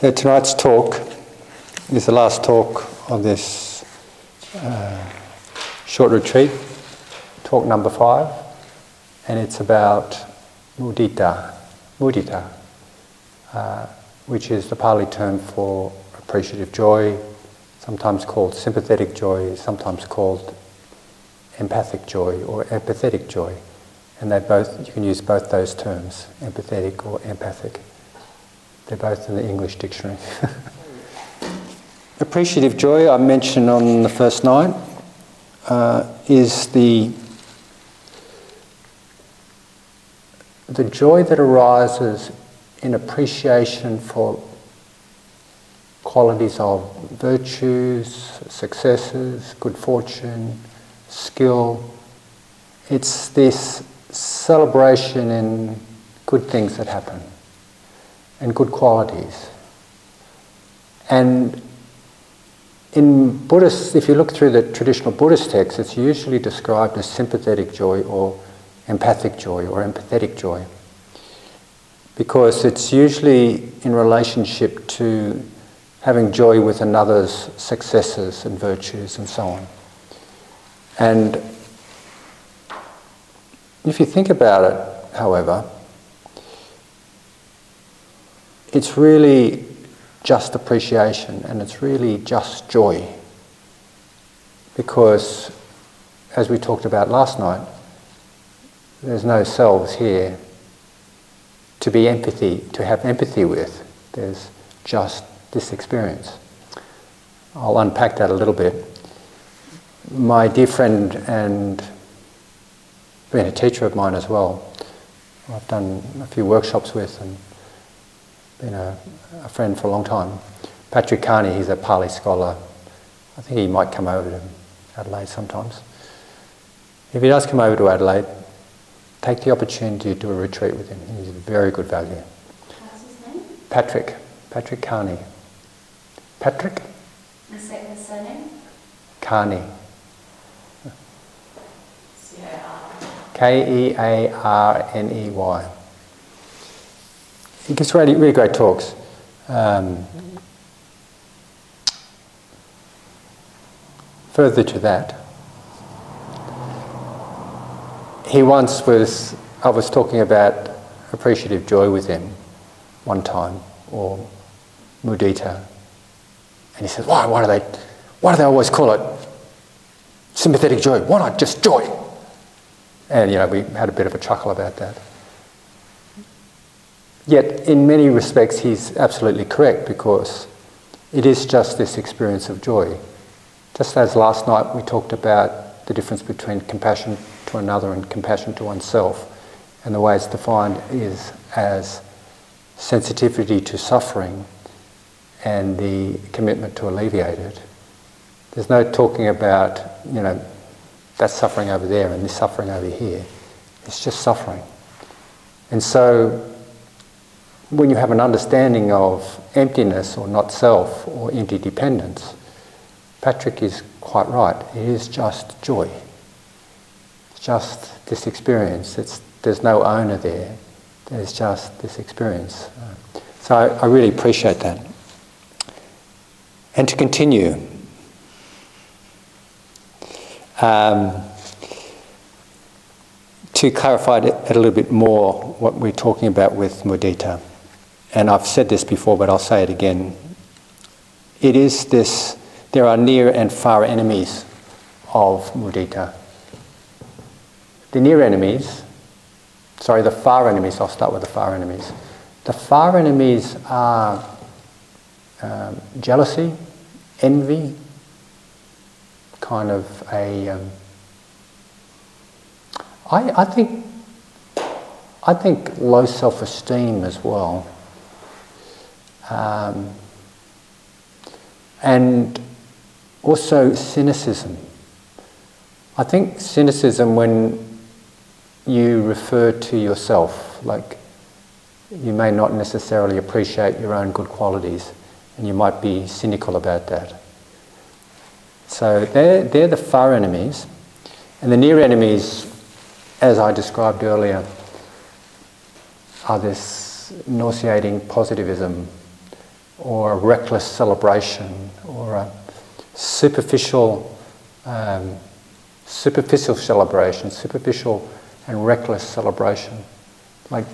So tonight's talk is the last talk of this short retreat, talk number 5, and it's about mudita, which is the Pali term for appreciative joy, sometimes called sympathetic joy, sometimes called empathic joy or empathetic joy. And you can use both those terms, empathetic or empathic. They're both in the English dictionary. Appreciative joy, I mentioned on the first night, is the joy that arises in appreciation for qualities of virtues, successes, good fortune, skill. It's this celebration in good things that happen and good qualities. And in Buddhist, if you look through the traditional Buddhist texts, it's usually described as sympathetic joy or empathic joy or empathetic joy, because it's usually in relationship to having joy with another's successes and virtues and so on. And if you think about it, however, it's really just appreciation and it's really just joy, because as we talked about last night, there's no selves here to have empathy with. There's just this experience. I'll unpack that a little bit. My dear friend and been a teacher of mine as well, I've done a few workshops with and been a friend for a long time. Patrick Carney, he's a Pali scholar. I think he might come over to Adelaide sometimes. If he does come over to Adelaide, take the opportunity to do a retreat with him. He's very good value. What's his name? Patrick Carney. Patrick? The surname? Carney. Kearney. He gives really, really great talks. Further to that, I was talking about appreciative joy with him one time, or mudita, and he says, why do they always call it sympathetic joy? Why not just joy? And we had a bit of a chuckle about that. Yet, in many respects, he's absolutely correct, because it is just this experience of joy. Just as last night we talked about the difference between compassion to another and compassion to oneself, and the way it's defined is as sensitivity to suffering and the commitment to alleviate it. There's no talking about, that suffering over there and this suffering over here. It's just suffering. And so, when you have an understanding of emptiness or not self or empty dependence, Patrick is quite right. It is just joy. It's just this experience. There's no owner there. There's just this experience. So I really appreciate that. And to continue, to clarify it a little bit more, what we're talking about with mudita. And I've said this before, but I'll say it again. It is this, there are near and far enemies of mudita. The far enemies, I'll start with the far enemies. The far enemies are jealousy, envy, kind of a... I think low self-esteem as well. And also cynicism. I think cynicism, when you refer to yourself, like you may not necessarily appreciate your own good qualities and you might be cynical about that. So they're the far enemies. And the near enemies, as I described earlier, are this nauseating positivism or a reckless celebration, or a superficial celebration, superficial and reckless celebration, like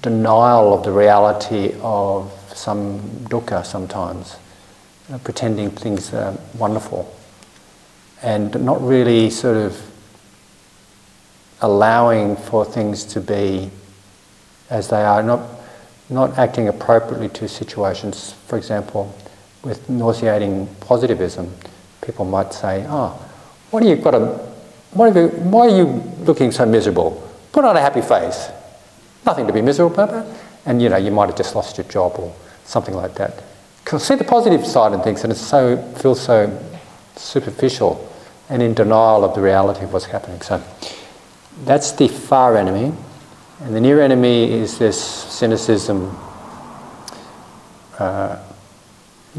denial of the reality of some dukkha sometimes, pretending things are wonderful, and not really sort of allowing for things to be as they are, not acting appropriately to situations. For example, with nauseating positivism, people might say, "Oh, why are you looking so miserable? Put on a happy face. Nothing to be miserable about." And you might have just lost your job or something like that. See the positive side of things, and it feels so superficial and in denial of the reality of what's happening. So that's the far enemy. And the near enemy is this cynicism,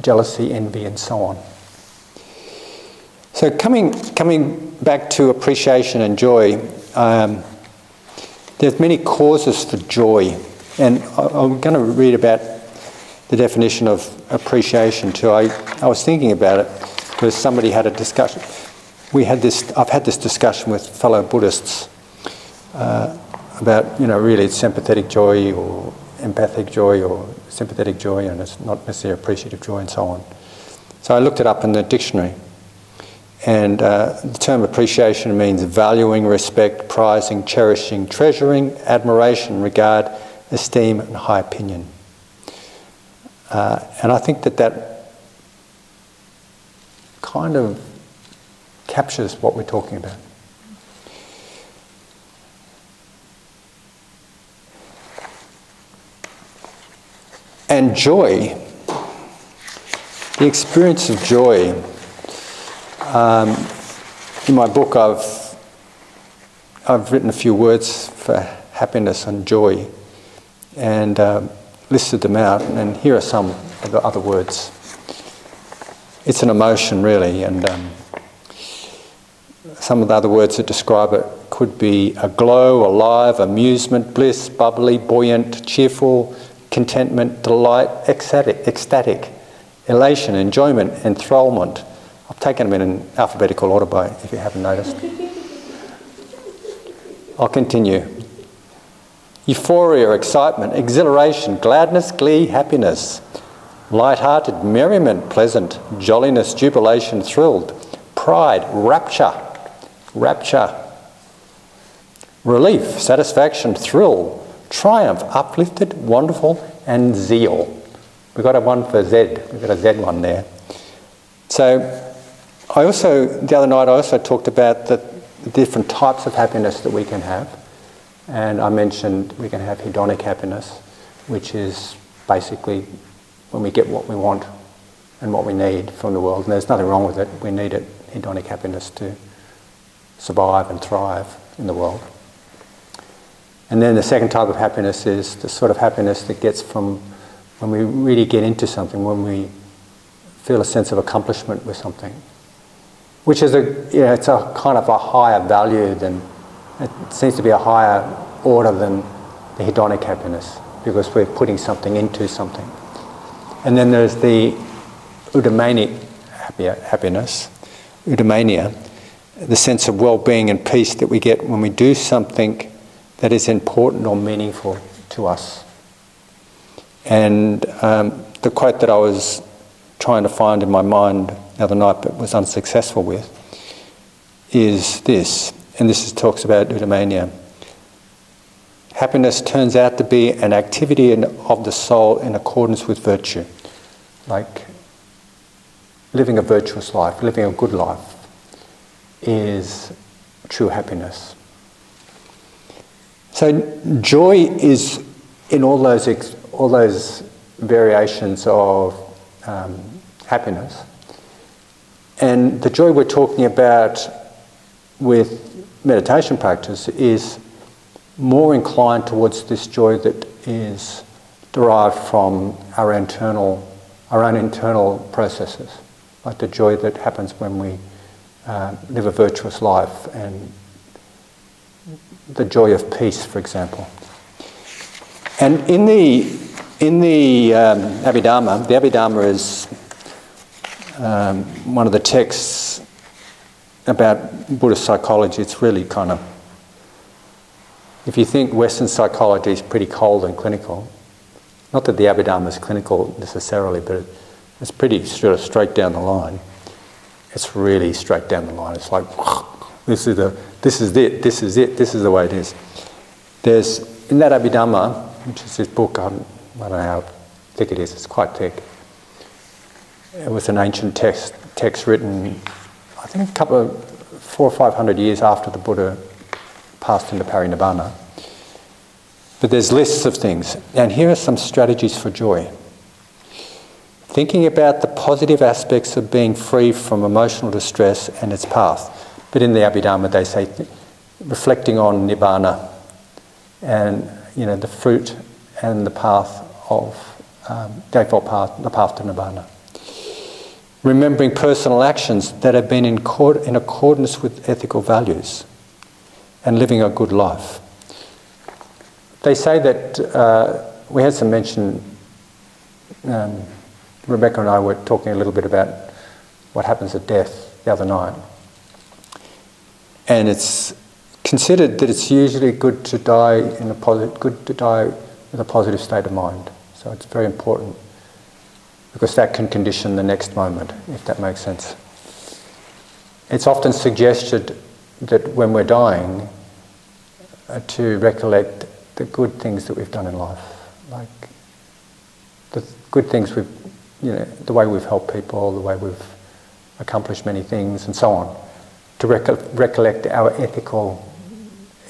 jealousy, envy, and so on. So coming back to appreciation and joy, there's many causes for joy. And I'm going to read about the definition of appreciation too. I was thinking about it because somebody had a discussion. I've had this discussion with fellow Buddhists about, really it's sympathetic joy or empathic joy or sympathetic joy, and it's not necessarily appreciative joy and so on. So I looked it up in the dictionary, and the term appreciation means valuing, respect, prizing, cherishing, treasuring, admiration, regard, esteem, and high opinion. And I think that kind of captures what we're talking about. And joy, the experience of joy. In my book, I've written a few words for happiness and joy, and listed them out. And here are some of the other words. It's an emotion, really, and some of the other words that describe it could be a glow, alive, amusement, bliss, bubbly, buoyant, cheerful, contentment, delight, ecstatic, elation, enjoyment, enthrallment. I've taken them in an alphabetical order if you haven't noticed. I'll continue. Euphoria, excitement, exhilaration, gladness, glee, happiness, light-hearted, merriment, pleasant, jolliness, jubilation, thrilled, pride, rapture, relief, satisfaction, thrill, triumph, uplifted, wonderful, and zeal. We've got a one for Z. We've got a Z one there. So the other night I also talked about the different types of happiness that we can have. And I mentioned we can have hedonic happiness, which is basically when we get what we want and what we need from the world. And there's nothing wrong with it. We need it, hedonic happiness, to survive and thrive in the world. And then the second type of happiness is the sort of happiness that gets from when we really get into something, when we feel a sense of accomplishment with something, which is it's a kind of a higher value than, it seems to be a higher order than the hedonic happiness, because we're putting something into something. And then there's the eudaimonic happiness, eudaimonia, the sense of well-being and peace that we get when we do something that is important or meaningful to us. And the quote that I was trying to find in my mind the other night but was unsuccessful with is this, and this talks about eudaimonia. Happiness turns out to be an activity of the soul in accordance with virtue, like living a virtuous life, living a good life is true happiness. So joy is in all those variations of happiness, and the joy we're talking about with meditation practice is more inclined towards this joy that is derived from our own internal processes, like the joy that happens when we live a virtuous life, and the joy of peace, for example. And in the In the Abhidharma is one of the texts about Buddhist psychology. It's really kind of, if you think Western psychology is pretty cold and clinical, not that the Abhidharma is clinical necessarily, but it's pretty sort of straight down the line. It's really straight down the line. It's like, this is the way it is. There's, in that Abhidharma, which is this book, I don't know how thick it is, it's quite thick. It was an ancient text written, I think 400 or 500 years after the Buddha passed into parinibbana. But there's lists of things, and here are some strategies for joy. Thinking about the positive aspects of being free from emotional distress and its path. But in the Abhidharma they say reflecting on nibbana and the fruit and the path of the path to nibbana. Remembering personal actions that have been in accordance with ethical values and living a good life. They say that we had some mention. Rebecca and I were talking a little bit about what happens at death the other night. And it's considered that it's usually good to die with a positive state of mind. So it's very important because that can condition the next moment, if that makes sense. It's often suggested that when we're dying, to recollect the good things that we've done in life, like the good things the way we've helped people, the way we've accomplished many things, and so on, to recollect our ethical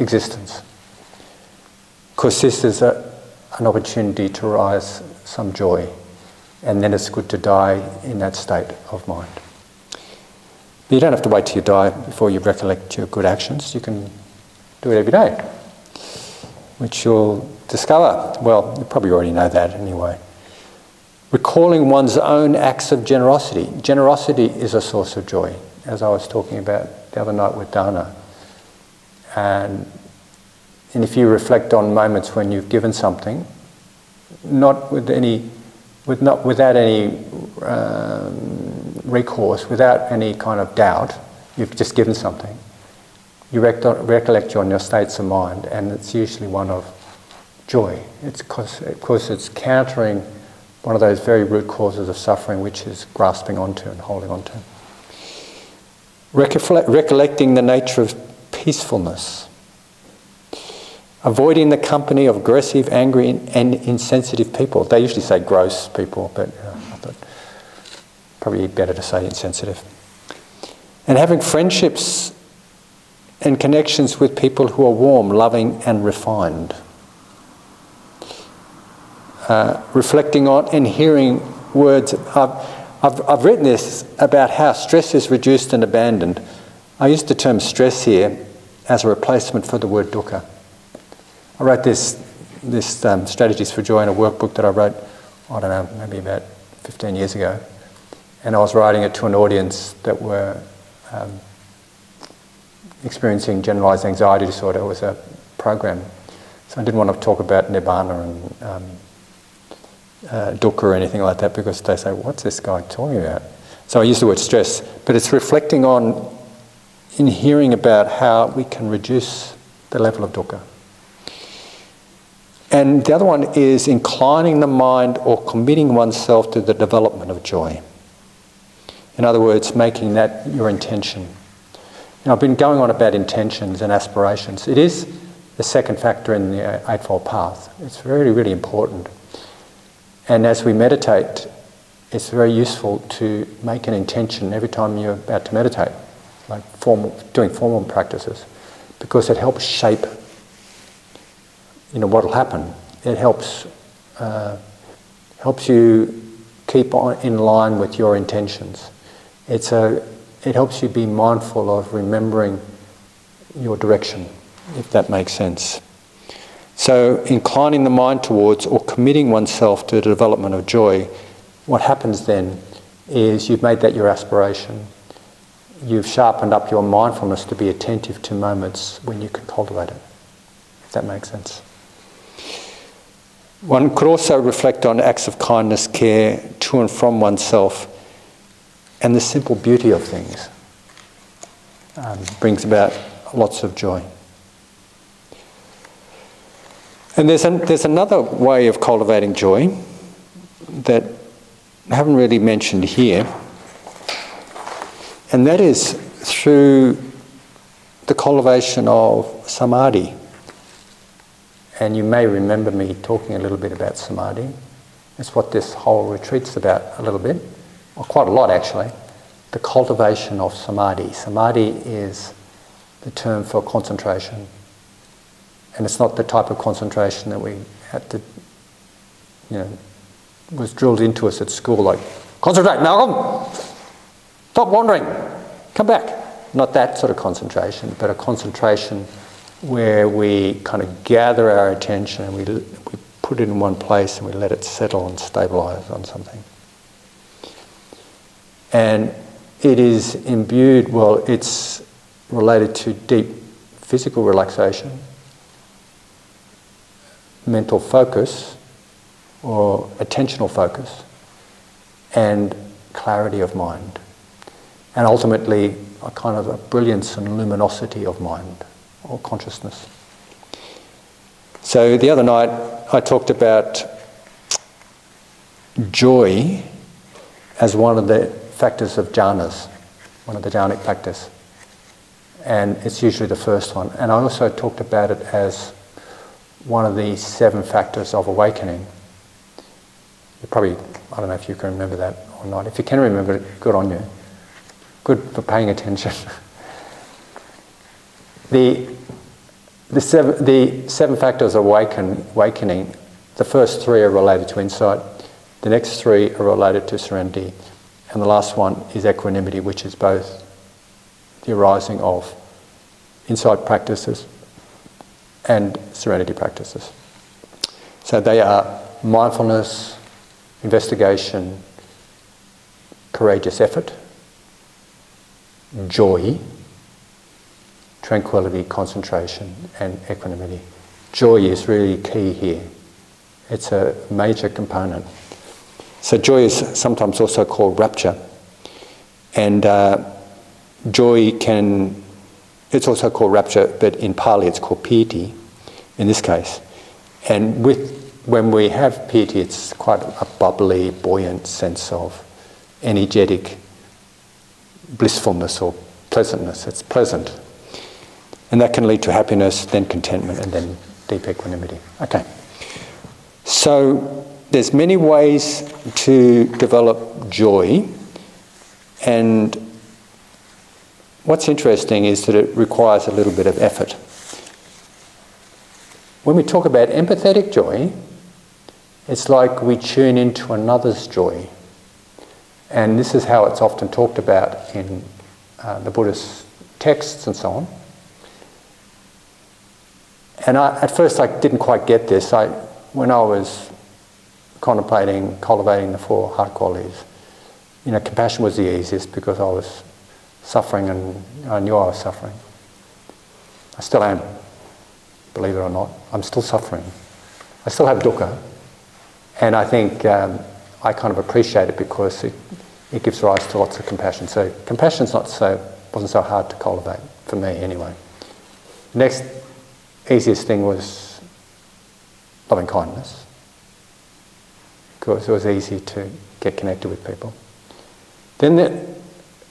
existence. Because this is an opportunity to rise some joy, and then it's good to die in that state of mind. But you don't have to wait till you die before you recollect your good actions. You can do it every day, which you'll discover. Well, you probably already know that anyway. Recalling one's own acts of generosity. Generosity is a source of joy, as I was talking about the other night with Dana. And if you reflect on moments when you've given something, without any recourse, without any kind of doubt, you've just given something. You recollect on your states of mind, and it's usually one of joy. It's because it's countering one of those very root causes of suffering, which is grasping onto and holding onto. Recollecting the nature of peacefulness. Avoiding the company of aggressive, angry and insensitive people. They usually say gross people, but I thought probably better to say insensitive. And having friendships and connections with people who are warm, loving and refined. Reflecting on and hearing words. I've written this about how stress is reduced and abandoned. I use the term stress here as a replacement for the word dukkha. I wrote this Strategies for Joy in a workbook that I wrote, I don't know, maybe about 15 years ago. And I was writing it to an audience that were experiencing generalised anxiety disorder. It was a program. So I didn't want to talk about nibbana and dukkha or anything like that, because they say, what's this guy talking about? So I use the word stress, but it's reflecting on, in hearing about how we can reduce the level of dukkha. And the other one is inclining the mind or committing oneself to the development of joy. In other words, making that your intention. Now, I've been going on about intentions and aspirations. It is the second factor in the Eightfold Path. It's really, really important. And as we meditate, it's very useful to make an intention every time you're about to meditate, like doing formal practices, because it helps shape what will happen. It helps you keep on in line with your intentions. It helps you be mindful of remembering your direction, if that makes sense. So inclining the mind towards or committing oneself to the development of joy, what happens then is you've made that your aspiration. You've sharpened up your mindfulness to be attentive to moments when you can cultivate it, if that makes sense. One could also reflect on acts of kindness, care to and from oneself, and the simple beauty of things brings about lots of joy. And there's another way of cultivating joy that I haven't really mentioned here, and that is through the cultivation of samadhi. And you may remember me talking a little bit about samadhi. It's what this whole retreat's about a little bit, or quite a lot actually. The cultivation of samadhi. Samadhi is the term for concentration. And it's not the type of concentration that we had to, was drilled into us at school, like, concentrate, Malcolm! Stop wandering! Come back! Not that sort of concentration, but a concentration where we kind of gather our attention and we put it in one place and we let it settle and stabilise on something. And it is imbued, it's related to deep physical relaxation, mental focus or attentional focus, and clarity of mind. And ultimately a kind of a brilliance and luminosity of mind or consciousness. So the other night I talked about joy as one of the factors of jhanas, one of the jhanic practice. And it's usually the first one. And I also talked about it as one of the 7 factors of awakening. You probably, I don't know if you can remember that or not. If you can remember it, good on you. Good for paying attention. The 7 factors of awakening, the first 3 are related to insight, the next 3 are related to serenity, and the last one is equanimity, which is both the arising of insight practices and serenity practices. So they are mindfulness, investigation, courageous effort, joy, tranquility, concentration, and equanimity. Joy is really key here. It's a major component. So joy is sometimes also called rapture. And joy it's also called rapture, but in Pali it's called piti, in this case. And when we have piti, it's quite a bubbly, buoyant sense of energetic blissfulness or pleasantness. It's pleasant. And that can lead to happiness, then contentment, and then deep equanimity. Okay. So there's many ways to develop joy, and what's interesting is that it requires a little bit of effort. When we talk about empathetic joy, it's like we tune into another's joy. And this is how it's often talked about in the Buddhist texts and so on. And at first I didn't quite get this. When I was cultivating the 4 heart qualities, compassion was the easiest because I was suffering and I knew I was suffering. I still am, believe it or not. I'm still suffering. I still have dukkha. And I think I kind of appreciate it because it gives rise to lots of compassion. So compassion's wasn't so hard to cultivate, for me anyway. Next easiest thing was loving kindness, because it was easy to get connected with people. Then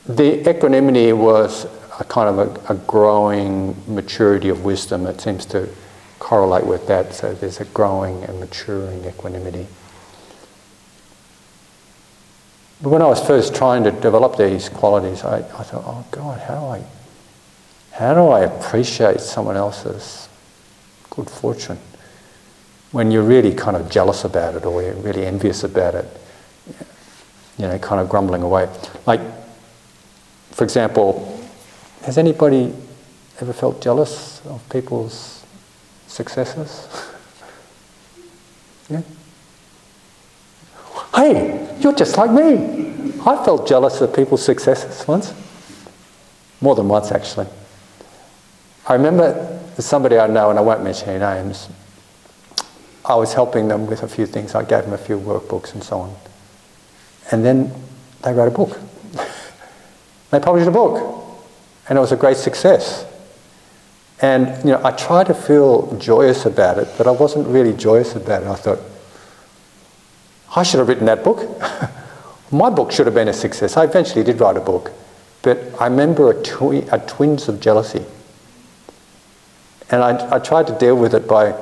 the equanimity was a kind of a growing maturity of wisdom. It seems to correlate with that, so there's a growing and maturing equanimity. But when I was first trying to develop these qualities, I thought, oh God, how do I appreciate someone else's good fortune when you're really kind of jealous about it or you're really envious about it, kind of grumbling away. Like, for example, has anybody ever felt jealous of people's successes? Yeah? Hey, you're just like me. I felt jealous of people's successes once. More than once, actually. I remember somebody I know, and I won't mention any names, I was helping them with a few things. I gave them a few workbooks and so on. And then they wrote a book. They published a book. And it was a great success. And I tried to feel joyous about it, but I wasn't really joyous about it. I thought, I should have written that book. My book should have been a success. I eventually did write a book. But I remember a twinge of jealousy. And I tried to deal with it by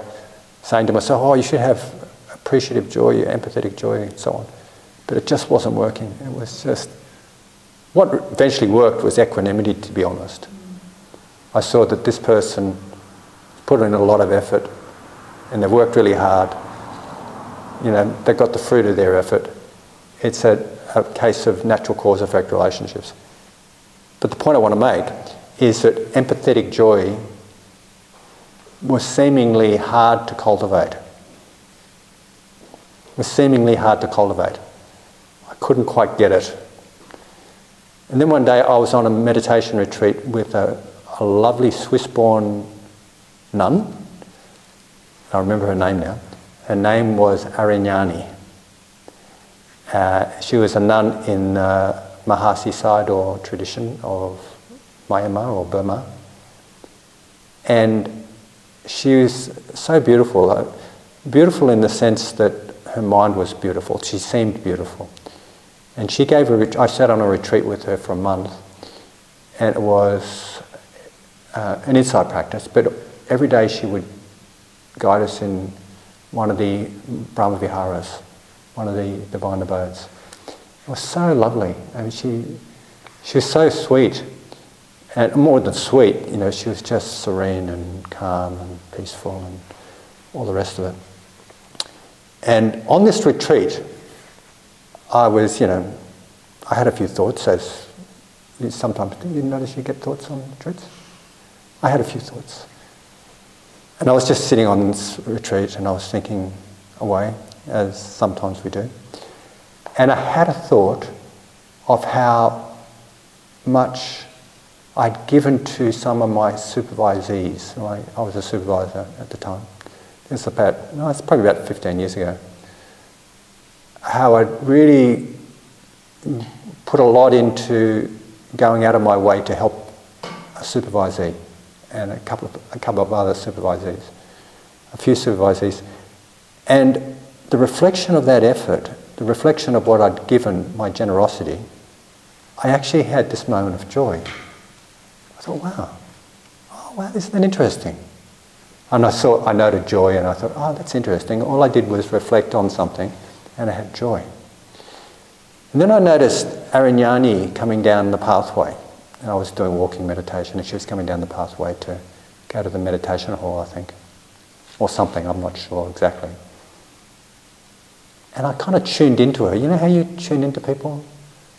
saying to myself, oh, you should have appreciative joy, empathetic joy, and so on. But it just wasn't working. It was just... What eventually worked was equanimity, to be honest. I saw that this person put in a lot of effort and they worked really hard. They got the fruit of their effort. It's a case of natural cause-effect relationships. But the point I want to make is that empathetic joy was seemingly hard to cultivate. I couldn't quite get it. And then one day I was on a meditation retreat with a lovely Swiss-born nun. I remember her name now. Her name was Arignani. She was a nun in Mahasi Sayadaw tradition of Myanmar or Burma. And she was so beautiful. Beautiful in the sense that her mind was beautiful. She seemed beautiful. And she gave I sat on a retreat with her for a month, and it was an insight practice, but every day she would guide us in one of the Brahma Viharas, one of the divine abodes. It was so lovely. I mean, she was so sweet, and more than sweet, she was just serene and calm and peaceful and all the rest of it. And on this retreat, I was, I had a few thoughts, as you sometimes do. You notice you get thoughts on retreats? I had a few thoughts. And I was just sitting on this retreat and I was thinking away, as sometimes we do. And I had a thought of how much I'd given to some of my supervisees. I was a supervisor at the time. It's probably about 15 years ago. How I'd really put a lot into going out of my way to help a supervisee and a couple of other supervisees, a few supervisees. And the reflection of that effort, the reflection of what I'd given, my generosity, I actually had this moment of joy. I thought, wow, isn't that interesting? And I noted joy and I thought, oh, that's interesting. All I did was reflect on something and I had joy. And then I noticed Arignani coming down the pathway. And I was doing walking meditation and she was coming down the pathway to go to the meditation hall, I think. Or something, I'm not sure exactly. And I kind of tuned into her. You know how you tune into people?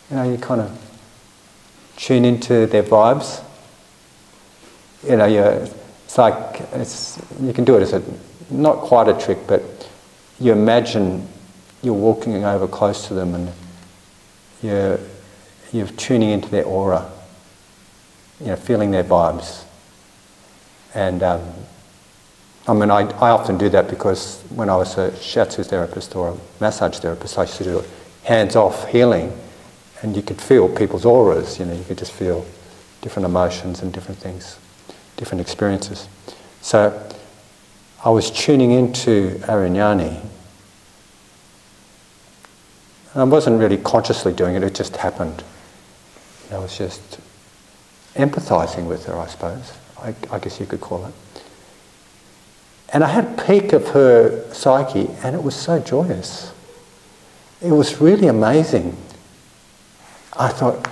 You kind of tune into their vibes? It's like, you can do it as not quite a trick, but you imagine you're walking over close to them and you're tuning into their aura, feeling their vibes. And I often do that because when I was a shiatsu therapist or a massage therapist, I used to do hands-off healing, and you could feel people's auras. You could just feel different emotions and different things, different experiences. So I was tuning into Arignani. I wasn't really consciously doing it, it just happened. I was just empathising with her, I suppose. I guess you could call it. And I had a peek of her psyche and it was so joyous. It was really amazing. I thought,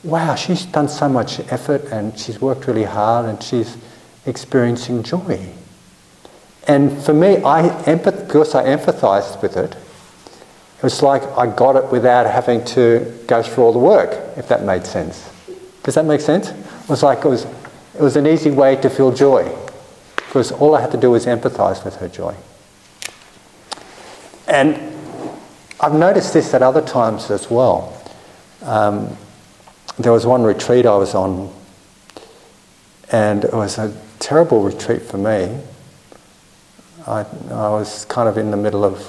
wow, she's done so much effort and she's worked really hard and she's experiencing joy. And for me, because I empathised with it, it was like I got it without having to go through all the work, if that made sense. Does that make sense? It was like it was an easy way to feel joy, because all I had to do was empathise with her joy. And I've noticed this at other times as well. There was one retreat I was on, and it was a terrible retreat for me. I was kind of in the middle of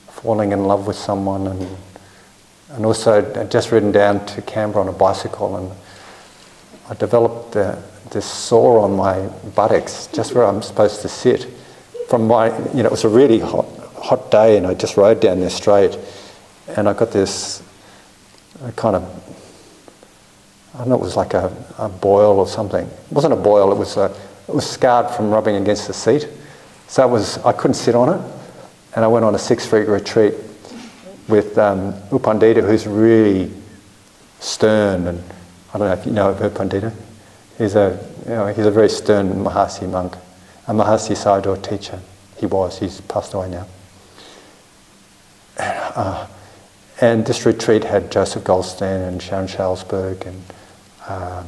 falling in love with someone, and also I'd just ridden down to Canberra on a bicycle, and I developed this sore on my buttocks, just where I'm supposed to sit. From my, it was a really hot day, and I just rode down there straight, and I got this kind of, I don't know, it was like a boil or something. It wasn't a boil, it was scarred from rubbing against the seat. So I couldn't sit on it, and I went on a 6-week retreat with Upandita, who's really stern, and I don't know if you know of Upandita. He's a very stern Mahasi monk, a Mahasi Sayadaw teacher. He's passed away now. And this retreat had Joseph Goldstein and Sharon Shalsberg and a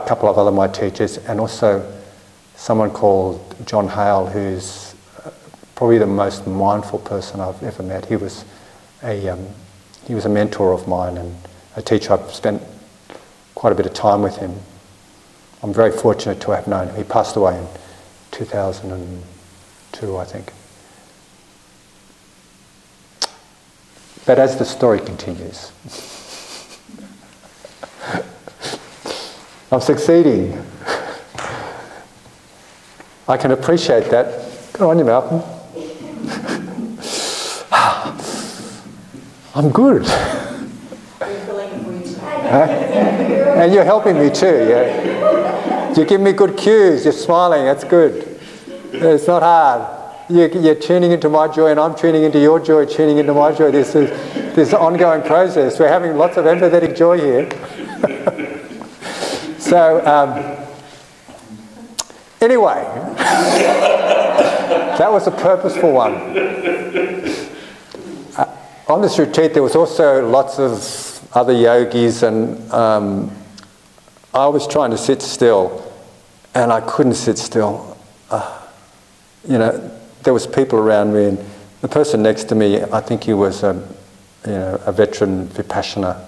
couple of other my teachers, and also someone called John Hale, who's probably the most mindful person I've ever met. He was a mentor of mine and a teacher. I've spent quite a bit of time with him. I'm very fortunate to have known him. He passed away in 2002, I think. But as the story continues, I'm succeeding. I can appreciate that. Go on, you Malcolm. I'm good. And you're helping me too, yeah. You give me good cues, you're smiling, that's good. It's not hard. You're tuning into my joy, and I'm tuning into your joy, tuning into my joy. This is an ongoing process. We're having lots of empathetic joy here. So, anyway, that was a purposeful one. On this retreat, there was also lots of other yogis, and I was trying to sit still, and I couldn't sit still. There was people around me, and the person next to me, I think he was a veteran Vipassana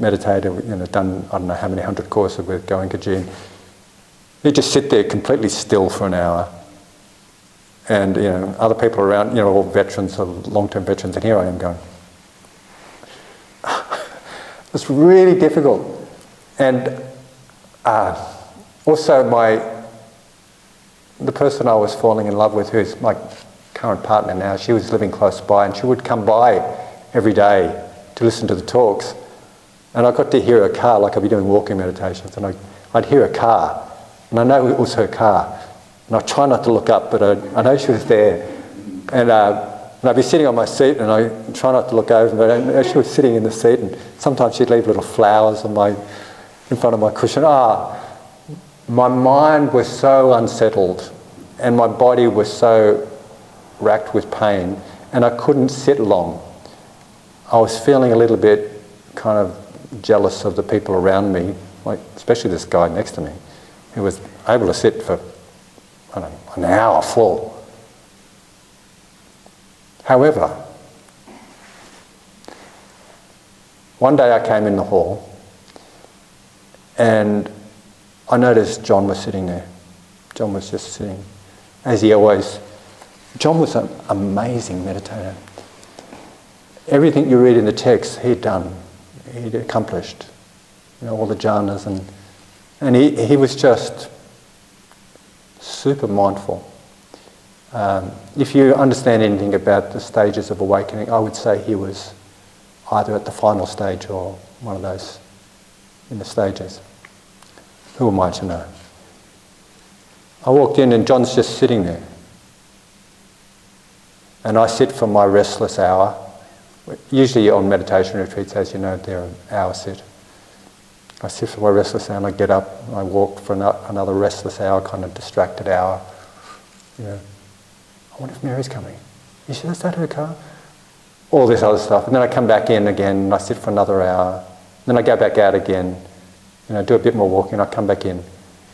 meditator, done I don't know how many 100 courses with Goenkaji. He'd just sit there completely still for an hour. And other people around, all veterans, long-term veterans, and here I am going. It's really difficult. And also the person I was falling in love with, who's my current partner now, she was living close by, and she would come by every day to listen to the talks. And I got to hear her car, like I'd be doing walking meditations, and I'd hear a car, and I know it was her car. And I try not to look up, but I know she was there. And I'd be sitting on my seat, and I try not to look over, but I know she was sitting in the seat, and sometimes she'd leave little flowers in front of my cushion. My mind was so unsettled, and my body was so racked with pain, and I couldn't sit long. I was feeling a little bit kind of jealous of the people around me, like especially this guy next to me, who was able to sit for, I don't know, an hour full. However, one day I came in the hall, and I noticed John was sitting there. John was just sitting, as he always. John was an amazing meditator. Everything you read in the text, he'd done, he'd accomplished. All the jhanas, and he was just super mindful. If you understand anything about the stages of awakening, I would say he was either at the final stage or one of those in the stages. Who am I to know? I walked in, and John's just sitting there. And I sit for my restless hour. Usually on meditation retreats, as you know, they're an hour sit. I sit for my restless hour, and I get up, and I walk for another restless hour, kind of distracted hour. I wonder if Mary's coming. Is that her car? All this other stuff. And then I come back in again, and I sit for another hour. Then I go back out again, do a bit more walking, I come back in.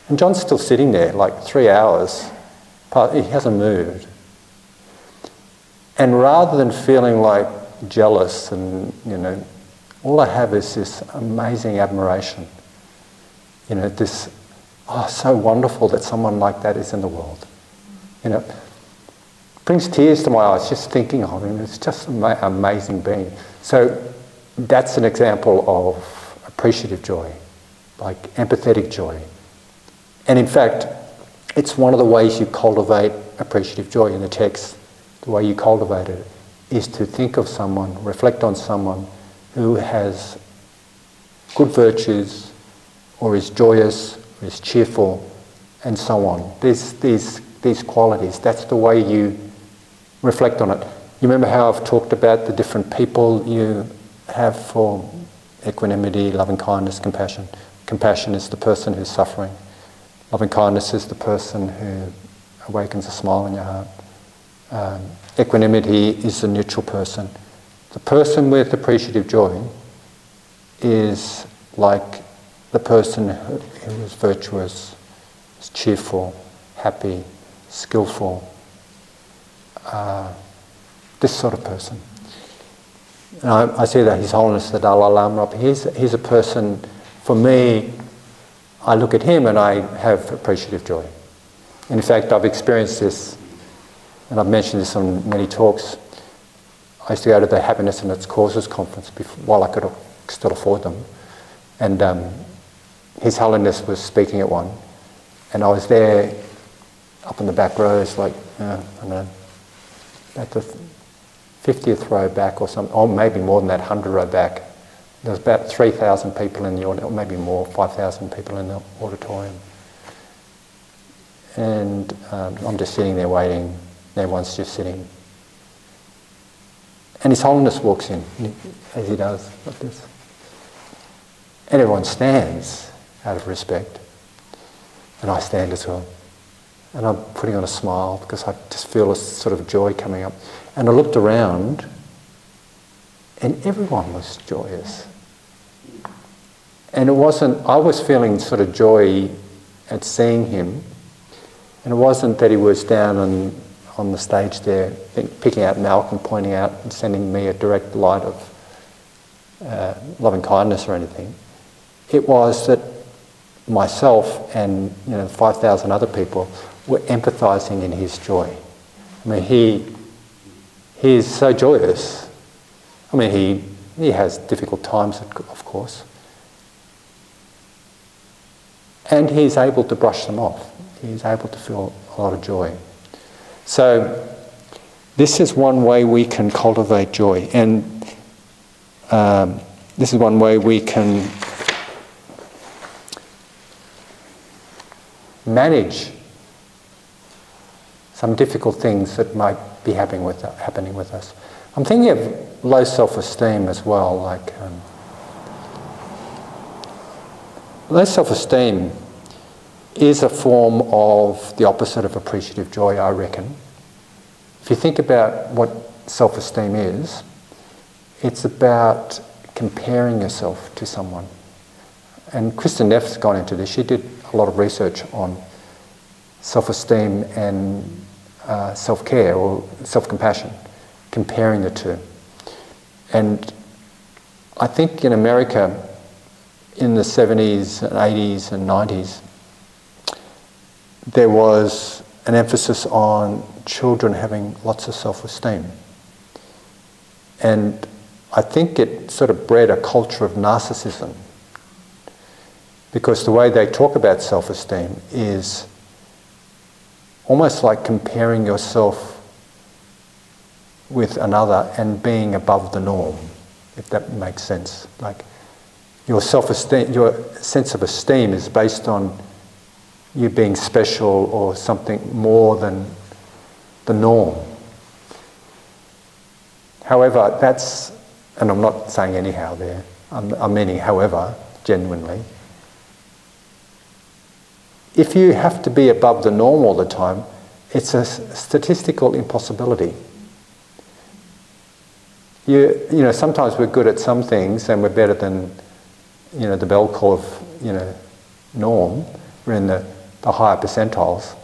And John's still sitting there, like 3 hours. He hasn't moved. And rather than feeling like jealous and, all I have is this amazing admiration. So wonderful that someone like that is in the world. You know, brings tears to my eyes just thinking of him. It's just an amazing being. So that's an example of appreciative joy, like empathetic joy. And in fact, it's one of the ways you cultivate appreciative joy in the text. The way you cultivate it is to think of someone, reflect on someone who has good virtues, or is joyous, or is cheerful, and so on. These qualities, that's the way you reflect on it. You remember how I've talked about the different people you have for equanimity, loving kindness, compassion. Compassion is the person who's suffering. Loving kindness is the person who awakens a smile in your heart. Equanimity is the neutral person. The person with appreciative joy is like the person who is virtuous, is cheerful, happy, skillful, this sort of person. And I see that His Holiness the Dalai Lama, he's a person, for me, I look at him and I have appreciative joy. And in fact, I've experienced this, and I've mentioned this on many talks. I used to go to the Happiness and Its Causes conference while I could still afford them. And His Holiness was speaking at one, and I was there up in the back rows, like, I don't know, at the 50th row back or something, or maybe more than that, 100 row back. There was about 3,000 people in the auditorium, or maybe more, 5,000 people in the auditorium. And I'm just sitting there waiting, everyone's just sitting. And His Holiness walks in, as he does, like this. And everyone stands out of respect. And I stand as well. And I'm putting on a smile because I just feel a sort of joy coming up. And I looked around and everyone was joyous. And it wasn't, I was feeling sort of joy at seeing him. And it wasn't that he was down on the stage there picking out Malcolm, pointing out and sending me a direct light of loving kindness or anything. It was that myself and 5,000 other people were empathising in his joy. I mean, he is so joyous. I mean, he has difficult times, of course. And he's able to brush them off. He's able to feel a lot of joy. So this is one way we can cultivate joy. And this is one way we can manage some difficult things that might be happening with us. I'm thinking of low self-esteem as well. Like low self-esteem is a form of the opposite of appreciative joy, I reckon. If you think about what self-esteem is, it's about comparing yourself to someone. And Kristen Neff's gone into this. She did a lot of research on self-esteem and self-care or self-compassion, comparing the two. And I think in America, in the 70s and 80s and 90s, there was an emphasis on children having lots of self-esteem. And I think it sort of bred a culture of narcissism, because the way they talk about self-esteem is almost like comparing yourself with another and being above the norm, if that makes sense. Like your self-esteem, your sense of esteem is based on you being special or something more than the norm. However, that's, and I'm not saying anyhow there, I'm meaning however, genuinely. If you have to be above the norm all the time, it's a statistical impossibility. You know, sometimes we're good at some things and we're better than, the bell curve, norm. We're in the higher percentiles.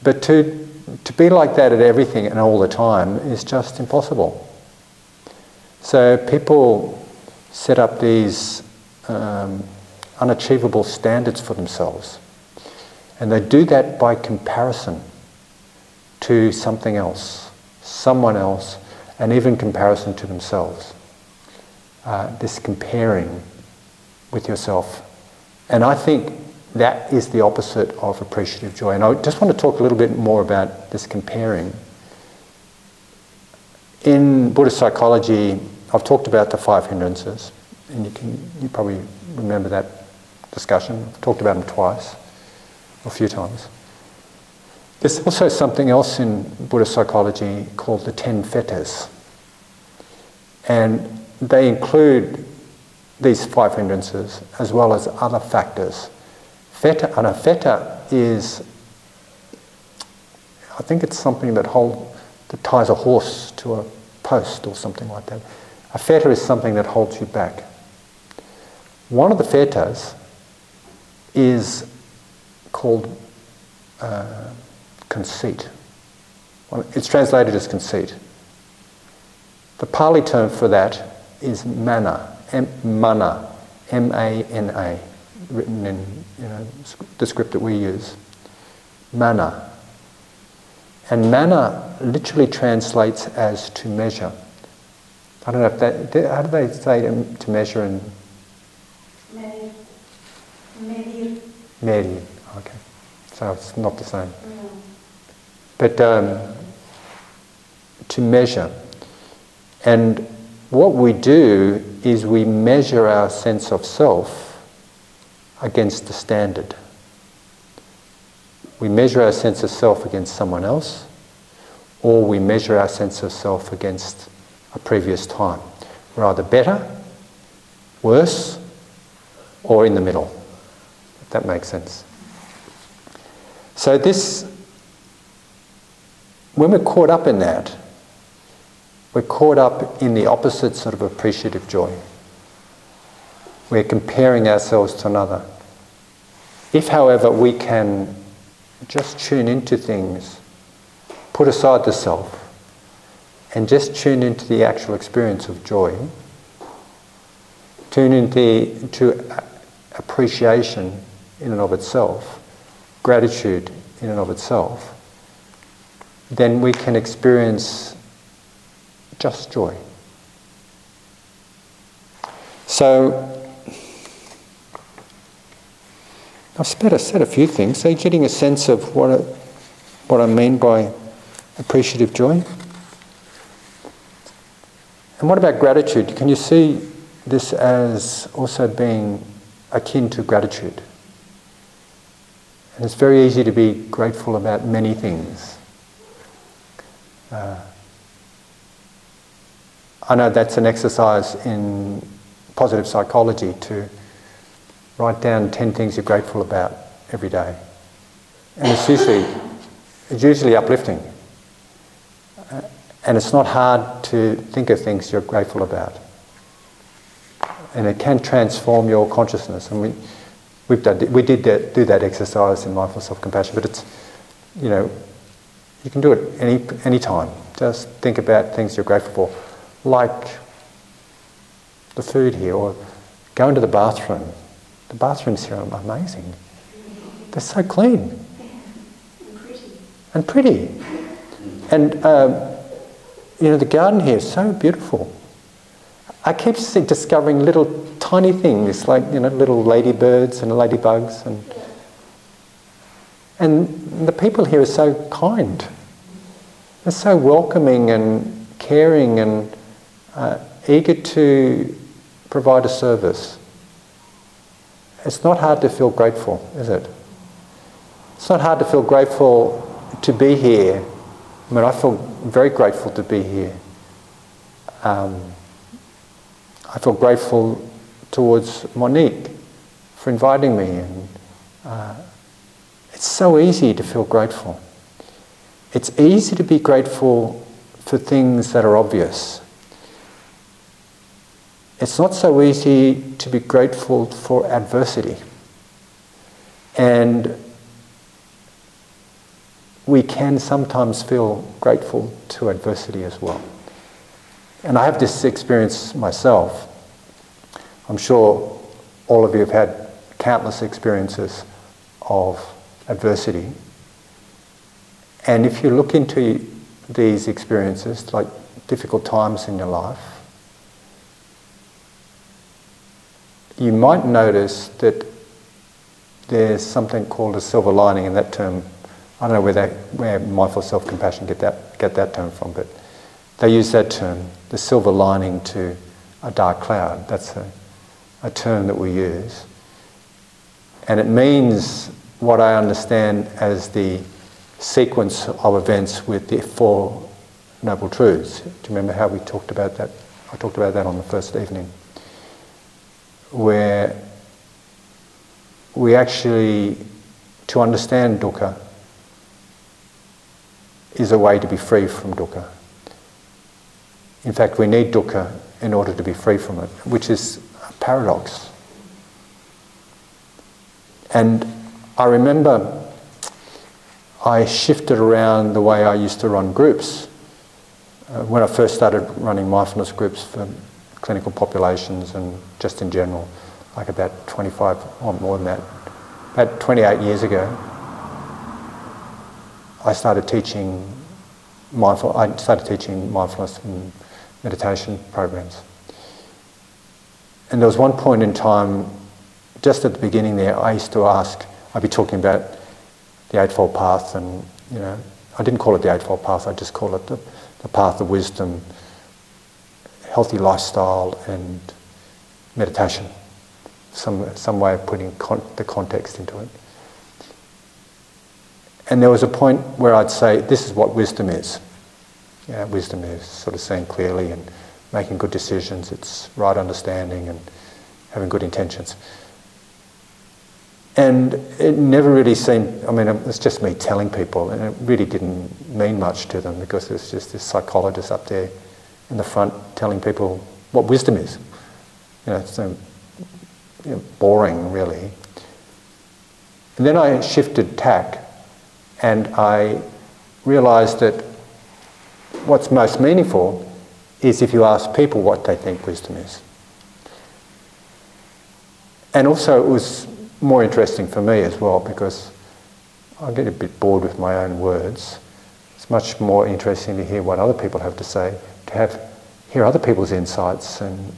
But to be like that at everything and all the time is just impossible. So people set up these unachievable standards for themselves. And they do that by comparison to something else, someone else, and even comparison to themselves. This comparing with yourself. And I think that is the opposite of appreciative joy. And I just want to talk a little bit more about this comparing. In Buddhist psychology, I've talked about the 5 hindrances, and you probably remember that discussion. I've talked about them twice, or a few times. There's also something else in Buddhist psychology called the 10 fetters. And they include these 5 hindrances as well as other factors. A fetter is, I think it's something that ties a horse to a post or something like that. A fetter is something that holds you back. One of the fetters is called conceit. It's translated as conceit. The Pali term for that is mana, mana, M-A-N-A, written in the script that we use. Mana. And mana literally translates as to measure. I don't know if that, how do they say to measure in? Medir. Medir, okay. So it's not the same. No. But to measure. And what we do is we measure our sense of self against the standard. We measure our sense of self against someone else, or we measure our sense of self against a previous time. We're either better, worse, or in the middle, if that makes sense. So when we're caught up in that, we're caught up in the opposite sort of appreciative joy. We're comparing ourselves to another. If, however, we can just tune into things, put aside the self, and just tune into the actual experience of joy, tune into appreciation in and of itself, gratitude in and of itself, then we can experience just joy. So, I've said a few things. So you're getting a sense of what I mean by appreciative joy. And what about gratitude? Can you see this as also being akin to gratitude? And it's very easy to be grateful about many things. I know that's an exercise in positive psychology, to write down 10 things you're grateful about every day. And it's usually uplifting. And it's not hard to think of things you're grateful about. And it can transform your consciousness. And we did do that exercise in mindful self-compassion, but it's, you can do it any time. Just think about things you're grateful for, like the food here, or go into the bathroom. The bathrooms here are amazing. They're so clean. And pretty. And, the garden here is so beautiful. I keep discovering little tiny things, like, little ladybirds and ladybugs. And the people here are so kind. They're so welcoming and caring and eager to provide a service. It's not hard to feel grateful, is it? It's not hard to feel grateful to be here. I mean, I feel very grateful to be here. I feel grateful towards Monique for inviting me. And it's so easy to feel grateful. It's easy to be grateful for things that are obvious. It's not so easy to be grateful for adversity. And we can sometimes feel grateful to adversity as well. And I have this experience myself. I'm sure all of you have had countless experiences of adversity. And if you look into these experiences, like difficult times in your life, you might notice that there's something called a silver lining in that term. I don't know where mindful self-compassion get that term from, but they use that term, the silver lining to a dark cloud. That's a term that we use. And it means what I understand as the sequence of events with the Four Noble Truths. Do you remember how we talked about that? I talked about that on the first evening, where we actually, to understand dukkha, is a way to be free from dukkha. In fact, we need dukkha in order to be free from it, which is a paradox. And I remember I shifted around the way I used to run groups. When I first started running mindfulness groups for clinical populations and just in general, like about 25, or more than that, about 28 years ago, I started teaching mindfulness and meditation programs. And there was one point in time, just at the beginning there, I used to ask, I'd be talking about the Eightfold Path, and I didn't call it the Eightfold Path, I just call it the path of wisdom, healthy lifestyle and meditation. Some way of putting the context into it. And there was a point where I'd say, this is what wisdom is. Wisdom is sort of seeing clearly and making good decisions, it's right understanding and having good intentions. And it never really seemed, I mean, it's just me telling people, and it really didn't mean much to them because there's just this psychologist up there in the front telling people what wisdom is. It's so boring, really. And then I shifted tack, and I realised that what's most meaningful is if you ask people what they think wisdom is. And also it was more interesting for me as well, because I get a bit bored with my own words. It's much more interesting to hear what other people have to say, to hear other people's insights and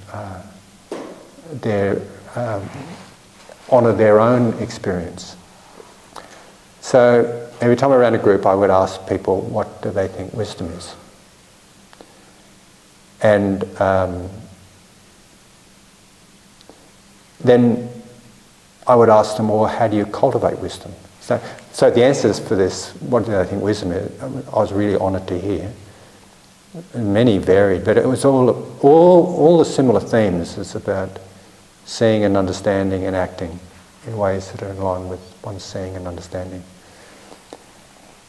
honour their own experience. So every time I ran a group, I would ask people, what do they think wisdom is? And then I would ask them, well, how do you cultivate wisdom? So the answers for this, what do they think wisdom is, I was really honoured to hear. Many varied, but it was all the similar themes. It's about seeing and understanding and acting in ways that are in line with one's seeing and understanding.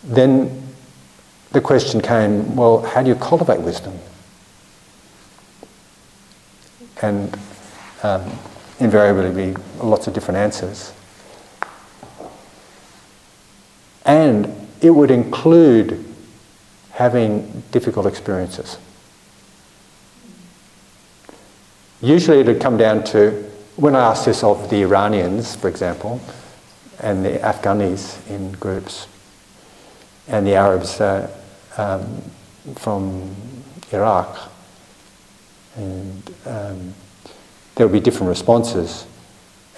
Then the question came, well, how do you cultivate wisdom? And invariably lots of different answers. And it would include having difficult experiences. Usually it would come down to, when I asked this of the Iranians, for example, and the Afghanis in groups, and the Arabs from Iraq, and there would be different responses,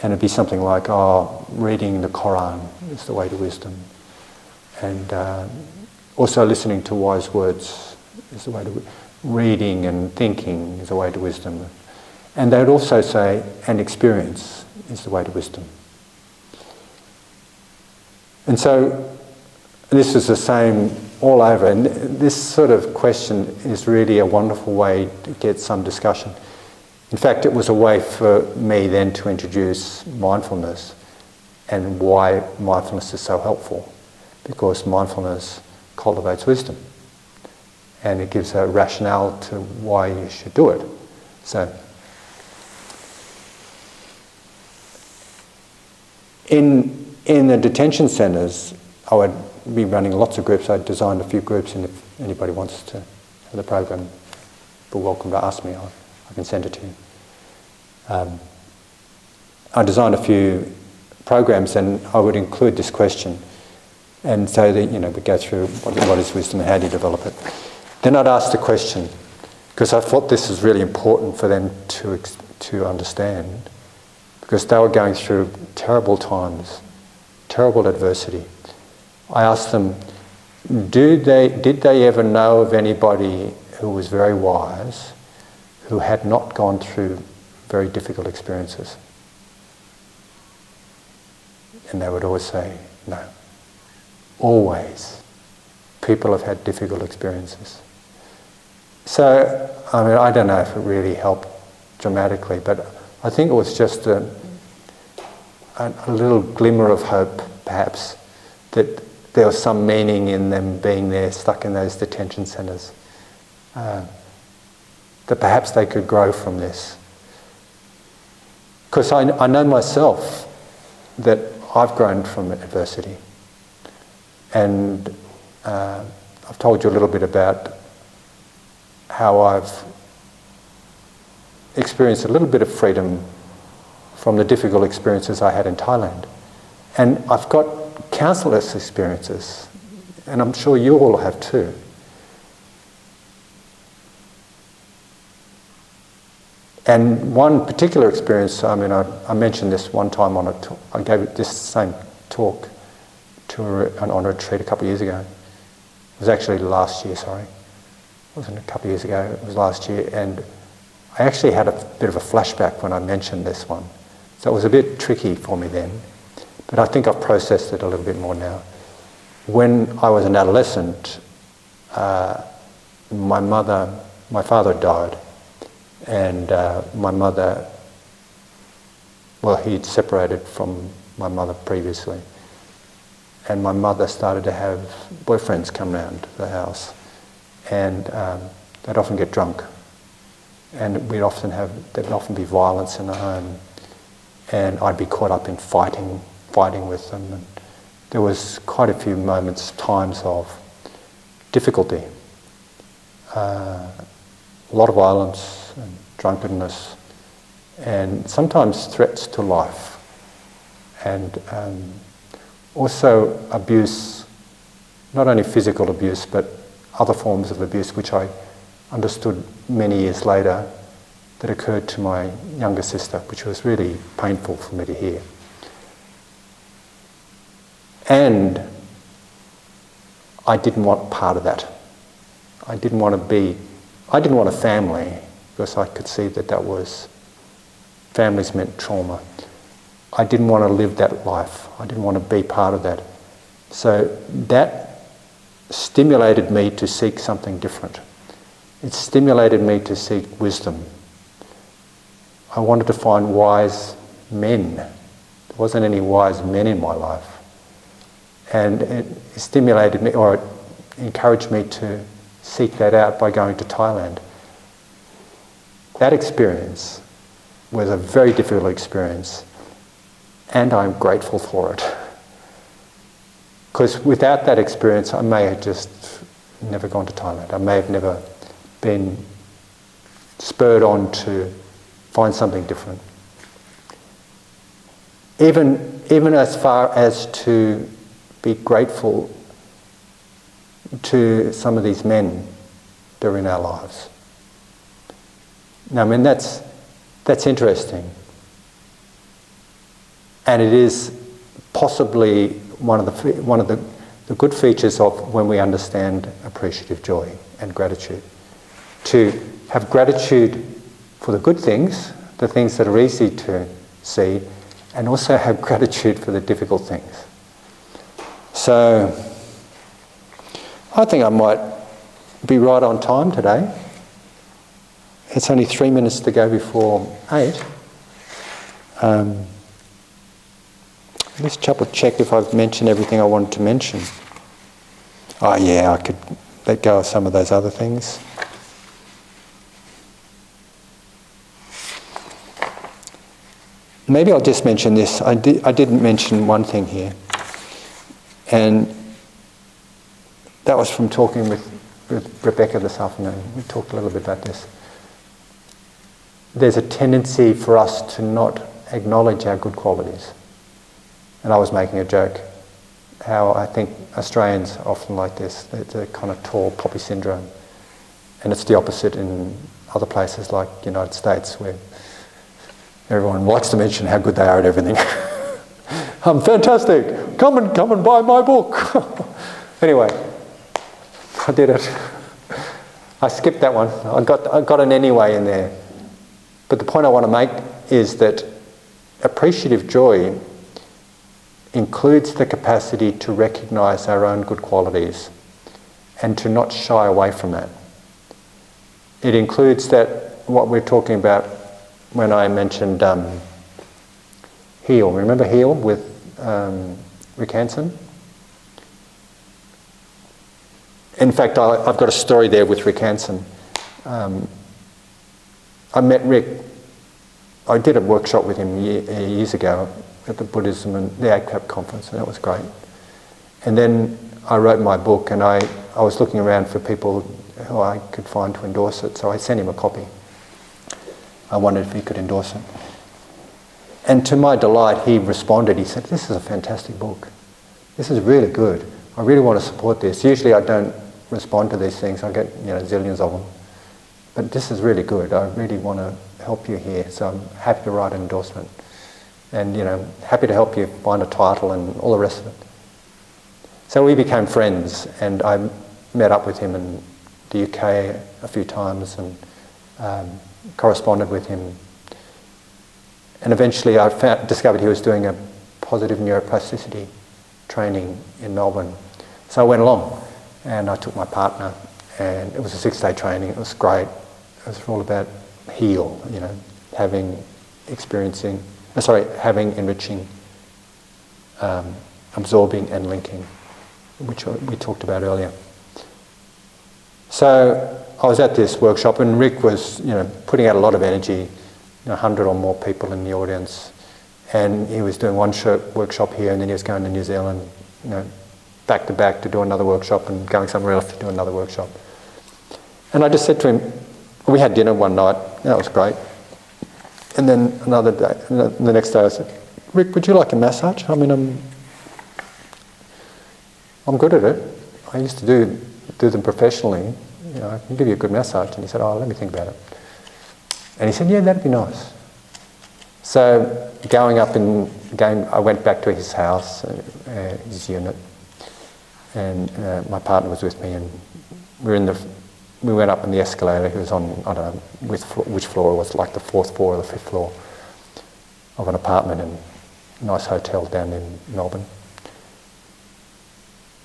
and it'd be something like, reading the Quran is the way to wisdom, and also listening to wise words is the way to reading and thinking is the way to wisdom. And they would also say, and experience is the way to wisdom. And so this is the same all over, and this sort of question is really a wonderful way to get some discussion. In fact, it was a way for me then to introduce mindfulness and why mindfulness is so helpful, because mindfulness cultivates wisdom and it gives a rationale to why you should do it. So, in the detention centres, I would be running lots of groups. I designed a few groups, and if anybody wants to have the program, you're welcome to ask me. I can send it to you. I designed a few programs, and I would include this question. And so that, we go through what is wisdom and how do you develop it. Then I'd ask the question, because I thought this was really important for them to understand, because they were going through terrible times, terrible adversity. I asked them, did they ever know of anybody who was very wise, who had not gone through very difficult experiences? And they would always say, no. Always. People have had difficult experiences. So, I don't know if it really helped dramatically, but I think it was just a little glimmer of hope, perhaps, that there was some meaning in them being there, stuck in those detention centres. That perhaps they could grow from this. Because I know myself that I've grown from adversity. And I've told you a little bit about how I've experienced a little bit of freedom from the difficult experiences I had in Thailand. And I've got countless experiences, and I'm sure you all have too. And one particular experience, I mentioned this one time I gave this same talk on a retreat a couple of years ago. It was actually last year, sorry. It wasn't a couple of years ago, it was last year, and I actually had a bit of a flashback when I mentioned this one. So it was a bit tricky for me then, but I think I've processed it a little bit more now. When I was an adolescent, my father died, and my mother, he'd separated from my mother previously, and my mother started to have boyfriends come round to the house, and they'd often get drunk, and there'd often be violence in the home, and I'd be caught up in fighting with them, and there was quite a few times of difficulty, a lot of violence and drunkenness, and sometimes threats to life, and also abuse, not only physical abuse but other forms of abuse, which I understood many years later that occurred to my younger sister, which was really painful for me to hear. And I didn't want part of that. I didn't want a family, because I could see that families meant trauma. I didn't want to live that life. I didn't want to be part of that. So that stimulated me to seek something different. It stimulated me to seek wisdom. I wanted to find wise men. There wasn't any wise men in my life. And it stimulated me, or it encouraged me to seek that out by going to Thailand. That experience was a very difficult experience, and I'm grateful for it. Because without that experience, I may have just never gone to Thailand. I may have never been spurred on to find something different. Even as far as to be grateful to some of these men that are in our lives. Now, that's interesting. And it is possibly one of the good features of when we understand appreciative joy and gratitude. To have gratitude for the good things, the things that are easy to see, and also have gratitude for the difficult things. So, I think I might be right on time today. It's only 3 minutes to go before 8. Let's double check if I've mentioned everything I wanted to mention. Oh yeah, I could let go of some of those other things. Maybe I'll just mention this. I didn't mention one thing here. And that was from talking with Rebecca this afternoon. We talked a little bit about this. There's a tendency for us to not acknowledge our good qualities. And I was making a joke, how I think Australians are often like this, the kind of tall poppy syndrome. And it's the opposite in other places like the United States, where everyone likes to mention how good they are at everything. I'm fantastic, come and buy my book. Anyway, I did it. I skipped that one. I got an anyway in there. But the point I want to make is that appreciative joy includes the capacity to recognise our own good qualities and to not shy away from that. It includes that, what we're talking about when I mentioned heal. Remember heal with Rick Hansen? In fact, I've got a story there with Rick Hansen. I met Rick. I did a workshop with him years ago at the Buddhism and the ACAP conference, and that was great. And then I wrote my book, and I was looking around for people who I could find to endorse it, so I sent him a copy. I wondered if he could endorse it. And to my delight, he responded. He said, "This is a fantastic book. This is really good. I really want to support this." Usually I don't respond to these things. I get zillions of them. But this is really good. I really want to help you here, so I'm happy to write an endorsement. And happy to help you find a title and all the rest of it. So we became friends, and I met up with him in the UK a few times and corresponded with him. And eventually I discovered he was doing a positive neuroplasticity training in Melbourne. So I went along, and I took my partner, and it was a 6-day training. It was great. It was all about heal, having enriching, absorbing and linking, which we talked about earlier. So I was at this workshop, and Rick was, putting out a lot of energy, 100 or more people in the audience, and he was doing one workshop here, and then he was going to New Zealand, back to back to do another workshop, and going somewhere else to do another workshop. And I just said to him, we had dinner one night, that was great. And then another day, the next day I said, "Rick, would you like a massage? I mean, I'm good at it. I used to do them professionally. I can give you a good massage." And he said, "Oh, let me think about it." And he said, "Yeah, that'd be nice." So I went back to his house, his unit, and my partner was with me, and we went up on the escalator. He was on, I don't know which floor it was, like the 4th floor or the 5th floor of an apartment in a nice hotel down in Melbourne.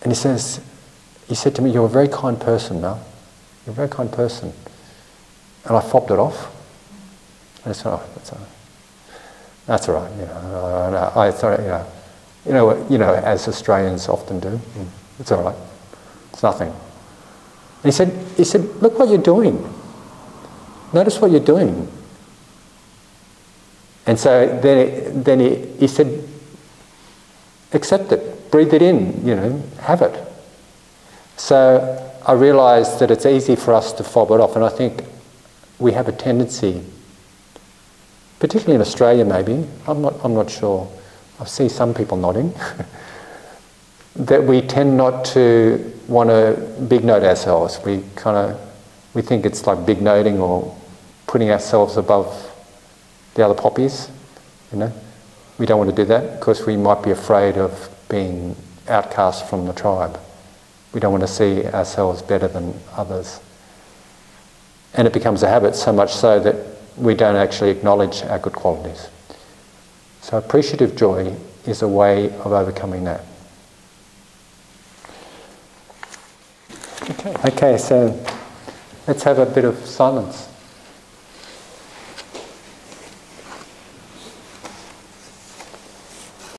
And he said to me, "You're a very kind person, Mal. You're a very kind person." And I fobbed it off. And I said, "Oh, that's all right. I thought, as Australians often do. It's all right. It's nothing." And he said, "Look what you're doing. Notice what you're doing." And so then he said, "Accept it, breathe it in, have it." So I realised that it's easy for us to fob it off, and I think we have a tendency, particularly in Australia maybe, I'm not sure, I see some people nodding, that we tend not to want to big note ourselves. We think it's like big noting or putting ourselves above the other poppies, We don't want to do that because we might be afraid of being outcast from the tribe. We don't want to see ourselves better than others. And it becomes a habit, so much so that we don't actually acknowledge our good qualities. So appreciative joy is a way of overcoming that. Okay, so let's have a bit of silence.